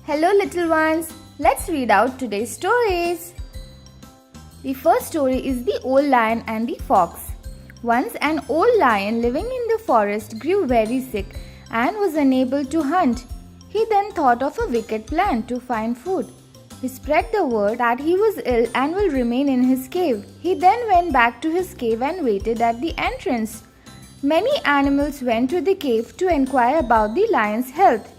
Hello little ones, let's read out today's stories. The first story is The Old Lion and the Fox. Once an old lion living in the forest grew very sick and was unable to hunt. He then thought of a wicked plan to find food. He spread the word that he was ill and will remain in his cave. He then went back to his cave and waited at the entrance. Many animals went to the cave to inquire about the lion's health.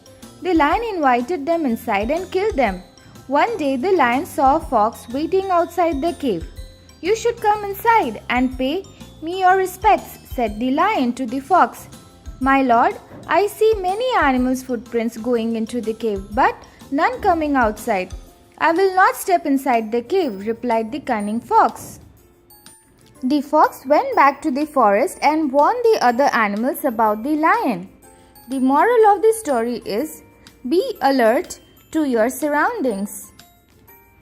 The lion invited them inside and killed them. One day the lion saw a fox waiting outside the cave. "You should come inside and pay me your respects," said the lion to the fox. "My lord, I see many animals' footprints going into the cave, but none coming outside." "I will not step inside the cave," replied the cunning fox. The fox went back to the forest and warned the other animals about the lion. The moral of the story is, be alert to your surroundings.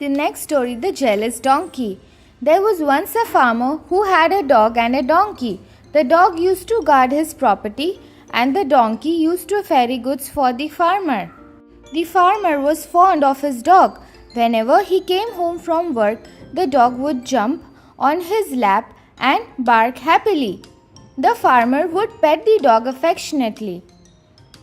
The next story, The Jealous Donkey. There was once a farmer who had a dog and a donkey. The dog used to guard his property and the donkey used to ferry goods for the farmer. The farmer was fond of his dog. Whenever he came home from work, the dog would jump on his lap and bark happily. The farmer would pet the dog affectionately.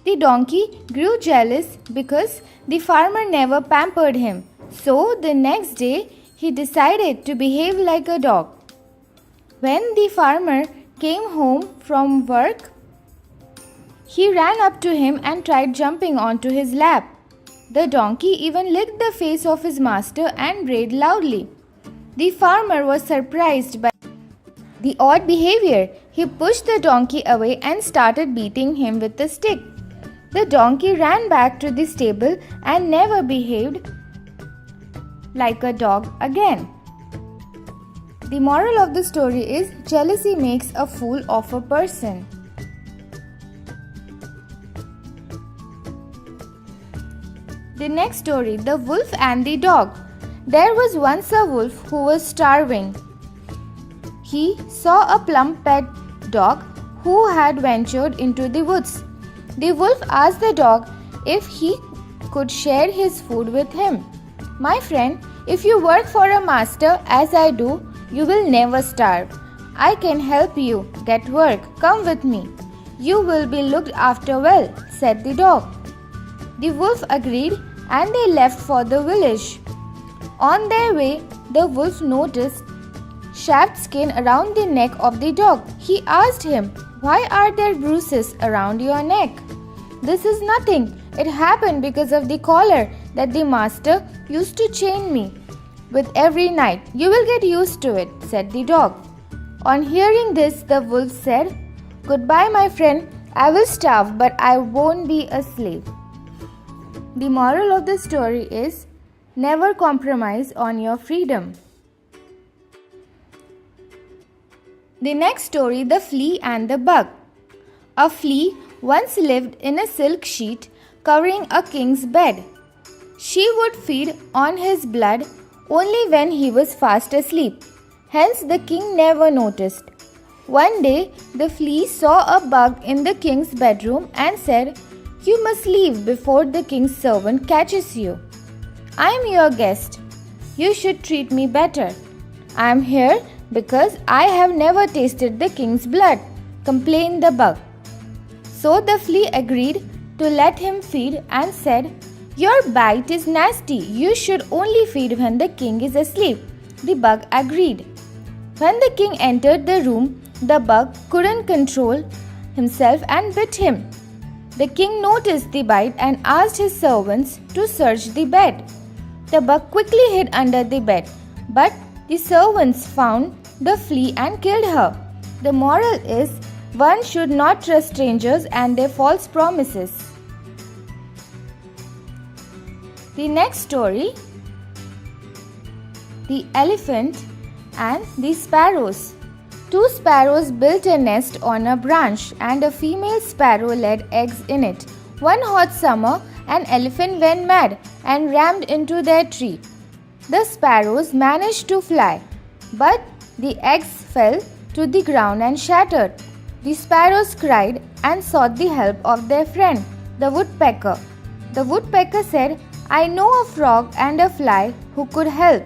The donkey grew jealous because the farmer never pampered him. So the next day he decided to behave like a dog. When the farmer came home from work, he ran up to him and tried jumping onto his lap. The donkey even licked the face of his master and brayed loudly. The farmer was surprised by the odd behavior. He pushed the donkey away and started beating him with a stick. The donkey ran back to the stable and never behaved like a dog again. The moral of the story is, jealousy makes a fool of a person. The next story, The Wolf and the Dog. There was once a wolf who was starving. He saw a plump pet dog who had ventured into the woods. The wolf asked the dog if he could share his food with him. "My friend, if you work for a master as I do, you will never starve. I can help you get work. Come with me. You will be looked after well," said the dog. The wolf agreed and they left for the village. On their way, the wolf noticed chapped skin around the neck of the dog. He asked him, "Why are there bruises around your neck?" "This is nothing. It happened because of the collar that the master used to chain me with every night. You will get used to it," said the dog. On hearing this, the wolf said, "Goodbye, my friend. I will starve, but I won't be a slave." The moral of the story is, never compromise on your freedom. The next story, The Flea and the Bug. A flea once lived in a silk sheet covering a king's bed. She would feed on his blood only when he was fast asleep. Hence the king never noticed. One day the flea saw a bug in the king's bedroom and said, "You must leave before the king's servant catches you. I am your guest. You should treat me better. I am here because I have never tasted the king's blood," complained the bug. So the flea agreed to let him feed and said, "Your bite is nasty. You should only feed when the king is asleep." The bug agreed. When the king entered the room, the bug couldn't control himself and bit him. The king noticed the bite and asked his servants to search the bed. The bug quickly hid under the bed, but the servants found the flea and killed her. The moral is, one should not trust strangers and their false promises. The next story, The Elephant and the Sparrows. Two sparrows built a nest on a branch and a female sparrow laid eggs in it. One hot summer, an elephant went mad and rammed into their tree. The sparrows managed to fly, but the eggs fell to the ground and shattered. The sparrows cried and sought the help of their friend, the woodpecker. The woodpecker said, I know a frog and a fly who could help.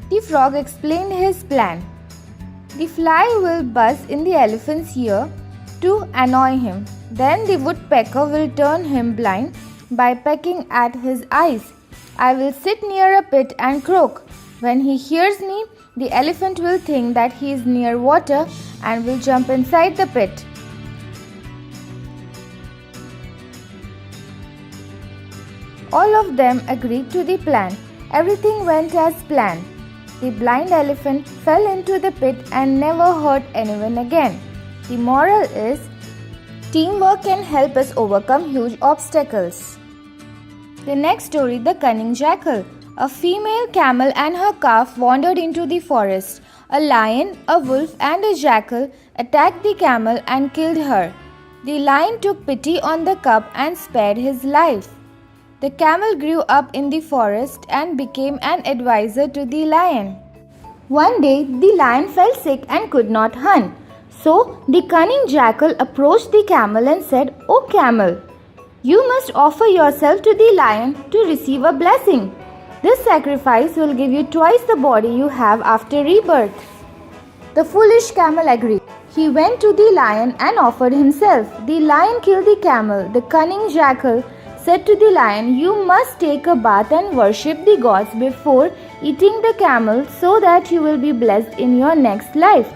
The frog explained his plan. The fly will buzz in the elephant's ear to annoy him. Then the woodpecker will turn him blind by pecking at his eyes. I will sit near a pit and croak. When he hears me, the elephant will think that he is near water and will jump inside the pit. All of them agreed to the plan. Everything went as planned. The blind elephant fell into the pit and never hurt anyone again. The moral is, teamwork can help us overcome huge obstacles. The next story, The Cunning Jackal. A female camel and her calf wandered into the forest. A lion, a wolf, and a jackal attacked the camel and killed her. The lion took pity on the cub and spared his life. The camel grew up in the forest and became an advisor to the lion. One day, the lion fell sick and could not hunt. So, the cunning jackal approached the camel and said, "O camel, you must offer yourself to the lion to receive a blessing. This sacrifice will give you twice the body you have after rebirth." The foolish camel agreed. He went to the lion and offered himself. The lion killed the camel. The cunning jackal said to the lion, "You must take a bath and worship the gods before eating the camel so that you will be blessed in your next life."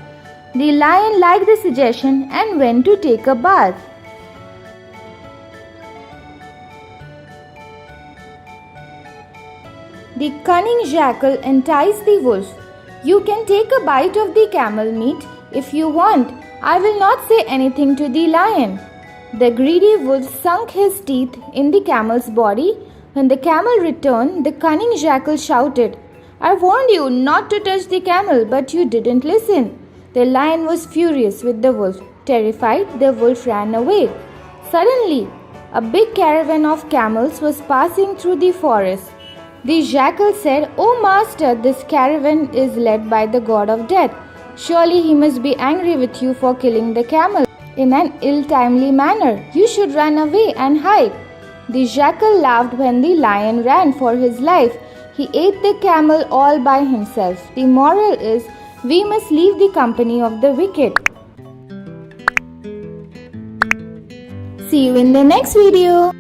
The lion liked the suggestion and went to take a bath. The cunning jackal enticed the wolf. "You can take a bite of the camel meat if you want. I will not say anything to the lion." The greedy wolf sunk his teeth in the camel's body. When the camel returned, the cunning jackal shouted, "I warned you not to touch the camel, but you didn't listen." The lion was furious with the wolf. Terrified, the wolf ran away. Suddenly, a big caravan of camels was passing through the forest. The jackal said, "Oh master, this caravan is led by the god of death. Surely he must be angry with you for killing the camel in an ill-timely manner. You should run away and hide." The jackal laughed when the lion ran for his life. He ate the camel all by himself. The moral is, we must leave the company of the wicked. See you in the next video.